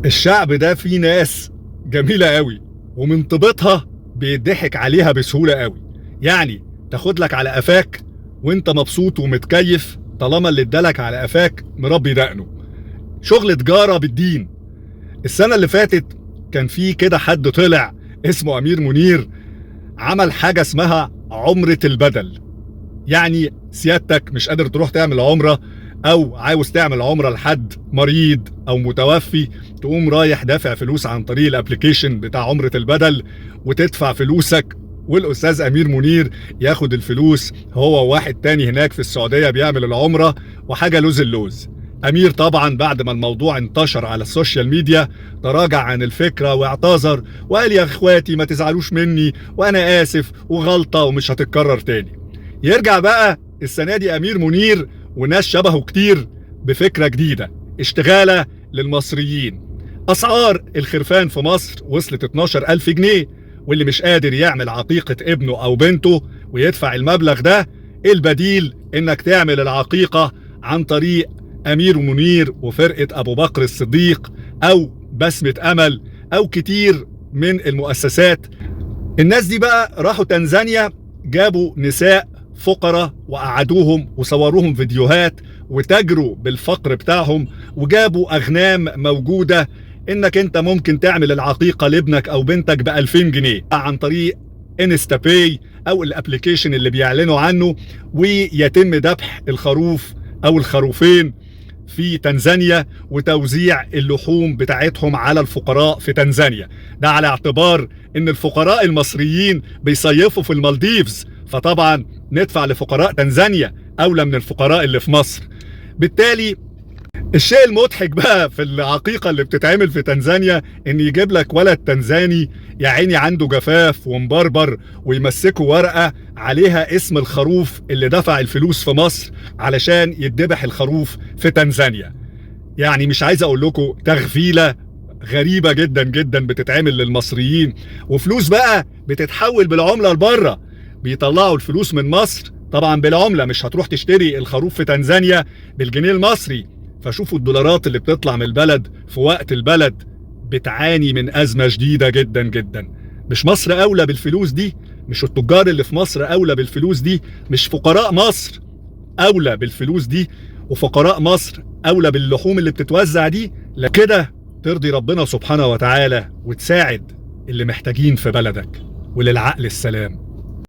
الشعب ده فيه ناس جميلة قوي، ومن طيبتها بيضحك عليها بسهولة قوي. يعني تاخد لك على قفاك وانت مبسوط ومتكيف طالما اللي ادالك على قفاك مربي دقنه. شغل تجارة بالدين. السنة اللي فاتت كان في كده حد طلع اسمه أمير منير، عمل حاجة اسمها عمرة البدل. يعني سيادتك مش قادر تروح تعمل عمرة او عاوز تعمل عمرة لحد مريض او متوفي، تقوم رايح دافع فلوس عن طريق الابليكيشن بتاع عمرة البدل وتدفع فلوسك، والاستاذ امير منير ياخد الفلوس هو وواحد تاني هناك في السعودية بيعمل العمرة، وحاجة لوز اللوز. امير طبعا بعد ما الموضوع انتشر على السوشيال ميديا تراجع عن الفكرة واعتذر وقال يا اخواتي ما تزعلوش مني وانا اسف وغلطة ومش هتتكرر تاني. يرجع بقى السنة دي أمير منير وناس شبهه كتير بفكرة جديدة، اشتغالة للمصريين. أسعار الخرفان في مصر وصلت 12,000 جنيه، واللي مش قادر يعمل عقيقة ابنه أو بنته ويدفع المبلغ ده، البديل إنك تعمل العقيقة عن طريق أمير منير وفرقة أبو بكر الصديق أو بسمة أمل أو كتير من المؤسسات. الناس دي بقى راحوا تنزانيا، جابوا نساء فقراء وقعدوهم وصوروهم فيديوهات وتجروا بالفقر بتاعهم، وجابوا أغنام موجودة إنك أنت ممكن تعمل العقيقة لابنك أو بنتك ب2000 جنيه عن طريق انستا باي أو الابليكيشن اللي بيعلنوا عنه، ويتم ذبح الخروف أو الخروفين في تنزانيا وتوزيع اللحوم بتاعتهم على الفقراء في تنزانيا. ده على اعتبار ان الفقراء المصريين بيصيفوا في المالديفز، فطبعا ندفع لفقراء تنزانيا اولى من الفقراء اللي في مصر. بالتالي الشيء المضحك بقى في العقيقة اللي بتتعمل في تنزانيا ان يجيب لك ولد تنزاني يا عيني عنده جفاف ومبربر ويمسكوا ورقة عليها اسم الخروف اللي دفع الفلوس في مصر علشان يتذبح الخروف في تنزانيا. يعني مش عايز اقول لكم تغفيلة غريبة جدا جدا بتتعمل للمصريين، وفلوس بقى بتتحول بالعملة لبره. بيطلعوا الفلوس من مصر طبعا بالعملة، مش هتروح تشتري الخروف في تنزانيا بالجنيه المصري. فشوفوا الدولارات اللي بتطلع من البلد في وقت البلد بتعاني من أزمة شديدة جدا جدا. مش مصر أولى بالفلوس دي؟ مش التجار اللي في مصر أولى بالفلوس دي؟ مش فقراء مصر أولى بالفلوس دي؟ وفقراء مصر أولى باللحوم اللي بتتوزع دي؟ لا كده ترضي ربنا سبحانه وتعالى وتساعد اللي محتاجين في بلدك وللعقل السلام.